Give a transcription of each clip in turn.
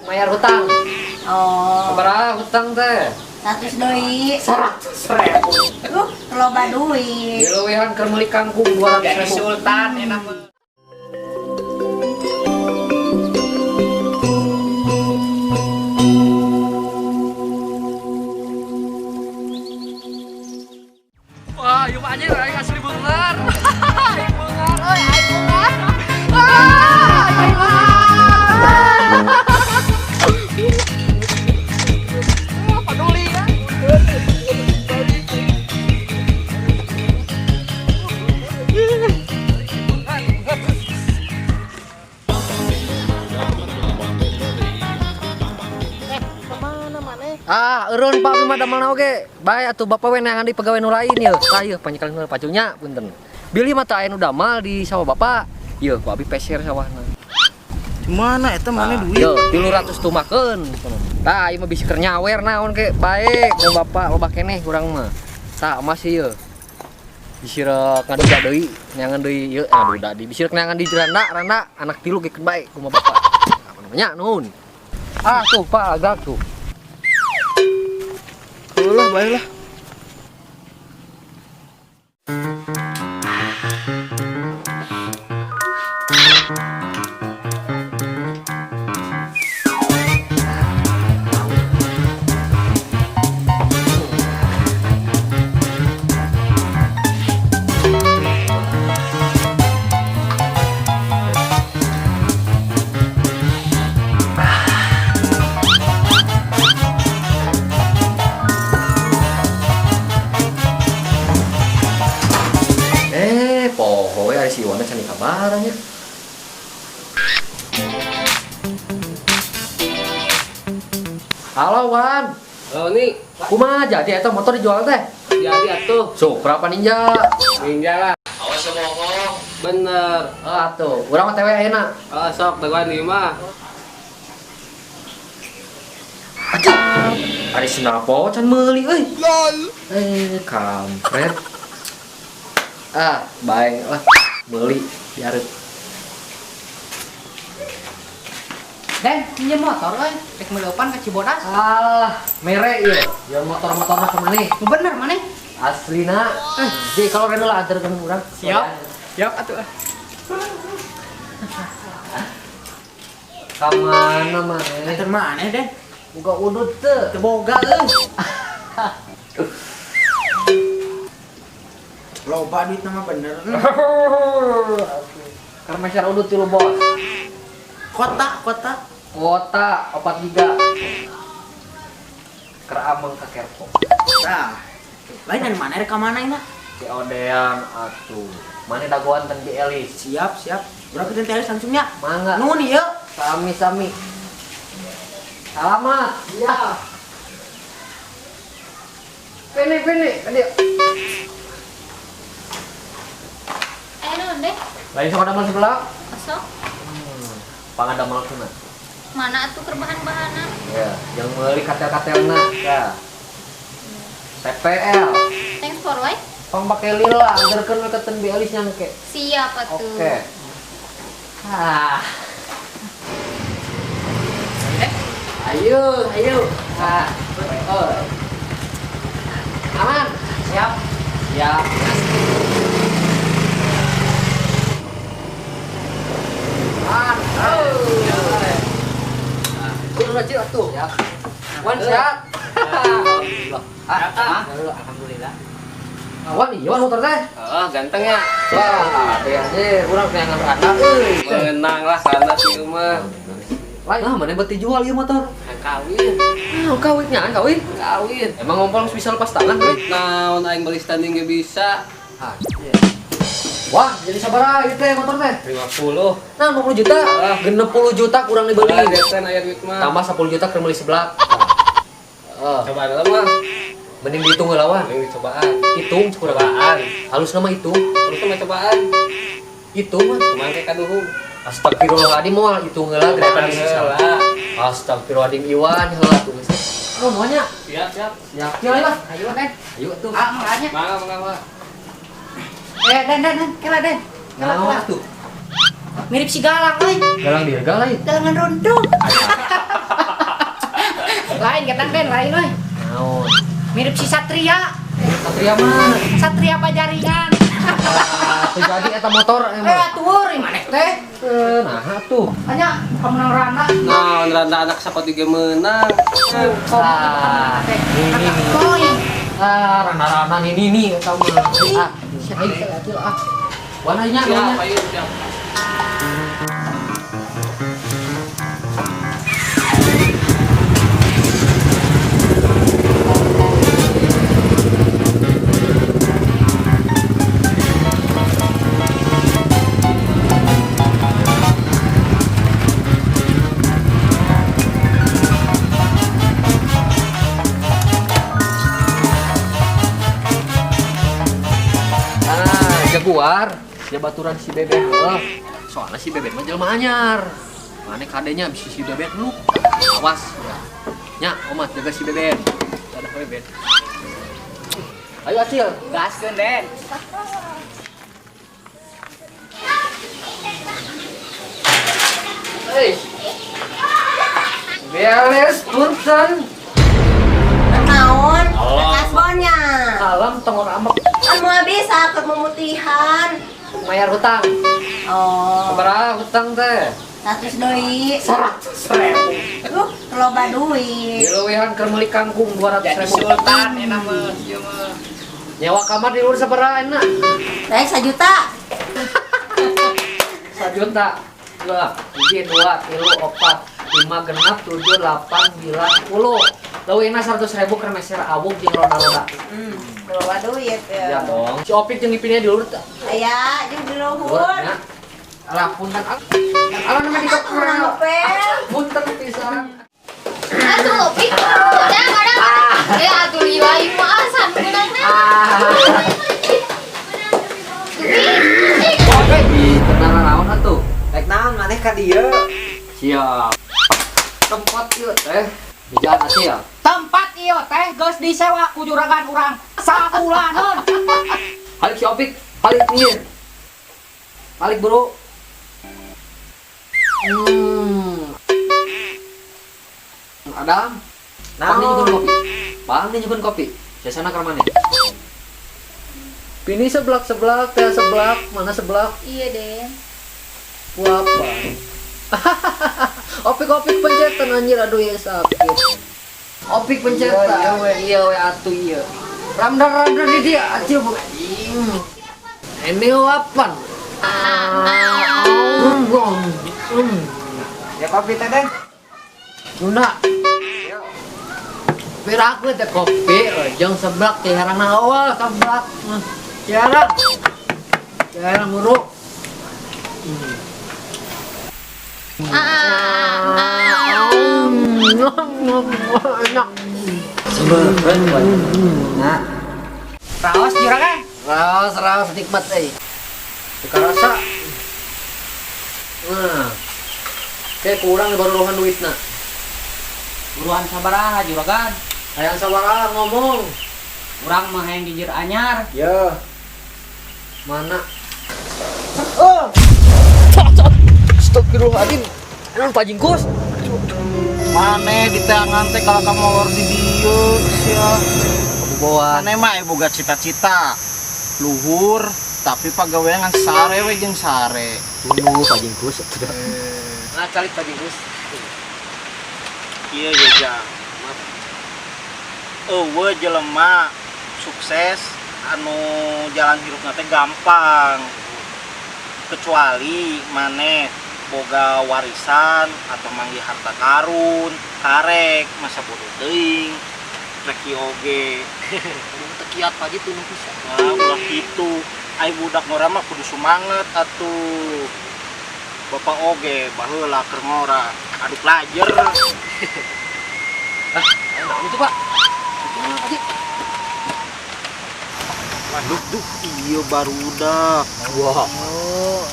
bayar hutang. Oh. Berapa hutang teh? 100 deui. 100.000. Loba duit. Diluwihan keur meuli kangkung 200.000. Sultan enak mah. Wah, yuk anjing aing asli beungar. Aing bungar, oi, aing bungar. Wah, aing bungar. Peduli ya. Eureun Pak mah damel oge. Bae atuh Bapak we neangan di pegawai nu lain yeuh. Tah yeuh panyekelan nu pacunya punten. Bilih mah teu aya nu damal di sawah Bapak. Yeuh ku abi peser sawahna. Gimana eta mana duit? Yeuh 300 tumakeun. Tah ieu mah bisi keur nyawer naon ke bae ku Bapak loba keneh urang mah. Tah masih yeuh. Bisi rek ngaduda deui, neangan deui yeuh ngaduda di bisi rek neangan di randa anak tilu gekeun bae ku mah Bapak. Apa namanya nuhun. Ah tuh Pak agak tuh. Lah baiklah. Poho we ari si Iwana can dikabaranya. Halo Wan. Halo nih, Kumaha jadi eta motor dijual teh? jadi atuh. So, berapa ninja? Ninja lah. Awas bohong. Bener. Ah tuh, urang mah TW ayeuna. Sok teguan 5. Aja. Ari sinapo can meuli euy. Lol. Kampret. Ah, baik lah. Meuli diarep. Den, pinjem motor euy. Rek meleupan ka Cibodas. Alah, mere ieu. Ya motor-motorna kemana? Bener maneh. Aslina. Jadi kalau rene lah anterkeun urang. Siap. Siap atuh. Kamana maneh? Enter mana Den? Buka udut teu. Teu boga euy. Loba duit nama bener. Karena masyarakat udut tilu bos. Kota. Kuota 4 giga. Keur ameng ka Kerpo. Nah. Lain dari mana rek ka mana ini? Si Odean atuh. Mane dagoan teh di Elis. Siap. Berapa kita teles langsungnya? Mangga. Nuhun ieu. Sami. Alamat. Iya. Pene dia. Nuhun deh. Lain sok damal sebelah. Kosong. Pangadamal tuna. Mana atuh keur bahan-bahanna? Ya, yang meuli katel-katelna. Ya. TPL. Thanks for why? Pang pake lila, anggerkeun we keten bi Elis nyangke. Siap atuh. Oke. Ayo. Aman. Siap. Kudu rajin atuh. Ya. Wan siap. Alhamdulillah. Wan iya wan motor teh. Ganteng ya. Wah, bener urang pengen anak euy. Menang lah karena si mah. Lain mana beti jual ieu motor? Kawin. Kawitnya kawin. Kawin. Emang ngompol bisa lepas tangan we? Naon aing beli standing ge bisa. Wah, jadi sabaraha ieu teh motor teh? 50. Nah, 50 juta. 60 juta kurang dibeli. Desen aya duit mah. Tambah 10 juta keur meuli sebelah. Coba dulu mah. Mending dihitung heula wan. Ini cobaan. Hitung cukup Cobaan. halus nama hitung. Terus mah cobaan. Hitung mah. Mangke kaduhung. Astagfirullahaladzim moal hitung heula gerakan di sisa. Heula. Astagfirullahaladzim Iwan heula tuh geus. Semuanya. Siap. Siap lah. Ayo Den. Ayo tuh. Makanya. Mangga. Den, kela Den. Naon tuh? Mirip si Galang euy. Galang dirga lain. Galangan rondong. Lain ketang Den, lain euy. Naon? Mirip si Satria. Satria mah. Satria Pajaringan. Teu jadi eta motor emang. Atuh, maneh teh. Nah tuh. Hanya pemenang Rana. Nah, randa anak sapat juga menang. Ini. Poin. Rana-rana ini eta mah. Aing atuh Wananya Siap, ayo siap. Jaguar, dia baturan si Beben soalnya si Beben mah jelema anyar. Mane kadenya bisa si Beben lu. Awas ya. Nya, omat jaga si Beben. Dadah Beben. Ayo Acil, Gaskeun Den. hei. Beres punten. Naon? Kasbonnya. Alam tengor amek Kan mau bisa ke memutihan. mayar hutang. Oh, Sabaraha hutang teh? 100 doi. 100.000. Loba duit. Dileuwehan keur meuli kangkung 200.000. Sultan enak mah, ieu mah. Nyawa kamar di luar sabaraha enak? Baik 1 juta. 1 juta. Lah, 1, 2, 3, 4, 5, 6, 7, 8, 9, 10. Leuweihna 100.000 keur meser awuk jeung roda-roda. Loba duit Ya ya. dong. Si Opik jeung Ipinnya di luar teh. Aya jeung di Luhur luhur. nya. Alah punten. Alah namanya Kurang dikepel. ngepel. Punten pisan. Atuh, pik. Kadang-kadang. Atuh liwai mah asan menang Oke, di tenang naon atuh. Rek naon maneh ka dieu? Siap. Tempat ieu teh di jalan Acil. Tempat ieu teh geus disewa ku juragan urang sakulaneun. Balik si Opik, balik nih. Balik bro. Adam. Bang nyugun kopi. Bang nyugun kopi. Biasana ke mana? Pini seblak, teh seblak, mana seblak? Iya, Den. Apa? Opik pencetan anjir, aduh ya sakit. Opik pencetan. Iya we atuh iya. Ramdan di dia acil bu. Ini wapan. Ya kopi teh Den. Nuna. Piraku teh kopi, jeung seblak teh harangna awal seblak. Jarang muru. Enak. Nah, Raos juragan. raos nikmat euy. Teka rasa. Nah. Kayak kurang baru rohan duitna. Buruan sabaraha juragan? Hayang sabaraha ngomong. Urang mah hayang jijir anyar. Ya. Mana? Astagfirullahaladzim. Emang pajingkus? Mane di tangan teh kalau kamu war di dieu sia. Keboboan. Mane mah boga cita-cita luhur tapi pagawean ngan sare we jeung sare. Bunuh pajingkus. Nah, calik pajingkus. Ieu ya jang. Eueuh jelema sukses anu jalan hirupna teh gampang. Kecuali maneh boga warisan atau manggih harta karun, karek masa bodoh teuing. Rek ieu oge. Teu kiat pagi tuh nu pisan. Nah, ulah kitu. Ai budak ngora mah kudu sumanget atuh. Bapak oge baheula keur ngora adu pelajar. Enak itu, Pak. Itu Waduh, duh, iya barudak. wah.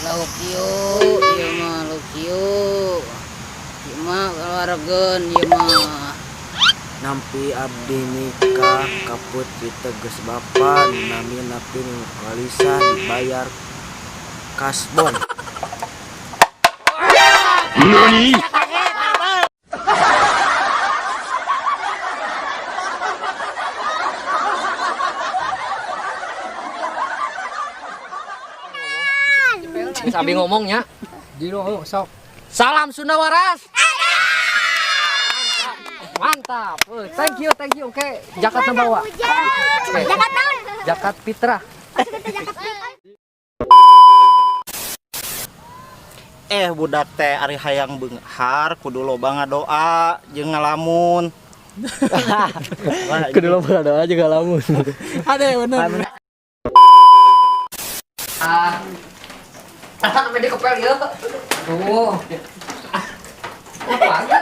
Lauk ieu, ieu mah lauk ieu. Ieu mah keluargeun ieu mah. Nampi abdi nikah kaput diteges bapan nami napi walisan dibayar kasbon. abi ngomongnya. Dino sok. Salam Sunda Waras. Mantap. Thank you. Oke, jakatnya bawa. Oke. Jakat Pitra. Budak teh ari hayang beunghar kudu loba ngadoa jeung ngalamun. Kudu lo berdoa juga lamun. Ada bener. Sampai di kepel ya. Tuh. Apa aja?